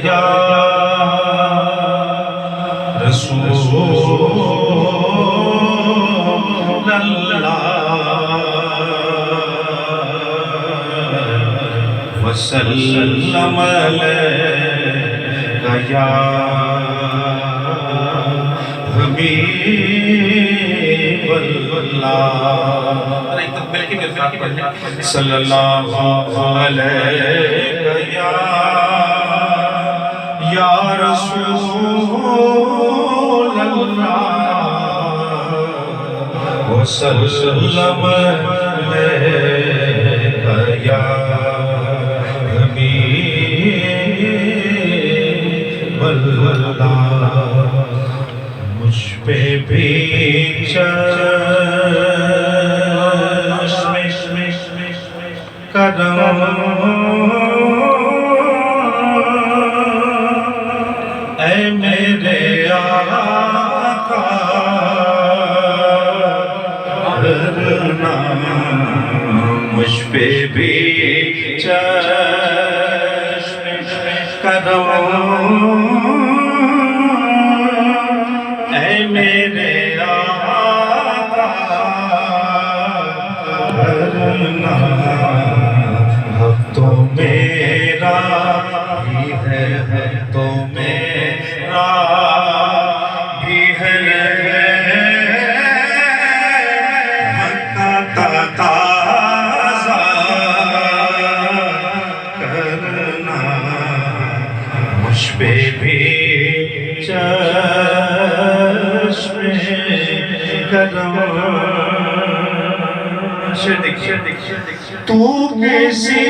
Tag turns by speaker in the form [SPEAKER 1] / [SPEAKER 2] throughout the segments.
[SPEAKER 1] یا رسول اللہ وسلم علیکہ یا حبیب اللہ صلی اللہ علیہ یا رسول اللہ وسلم علیکہ یا حبیب اللہ مجھ پہ بھی کرم اے میرے آقا کرنا مجھ پہ بھی کرم اے میرے آقا کرنا حق تو میرا بھی ہے حق تو میرا بھی ہے مکہ کا تقاضا کرنا مجھ پہ بھی چشم کرم تو کسی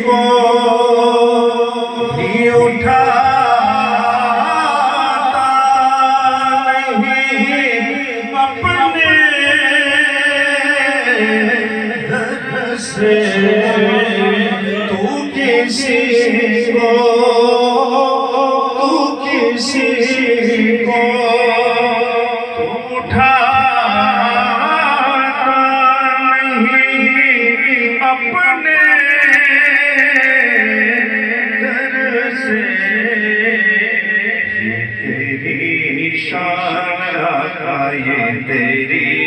[SPEAKER 1] کو بھی اٹھاتا نہیں اپنے در سے تو کسی کو اٹھاتا نہیں اپنے در سے یہ تیری شان آقا یہ تیری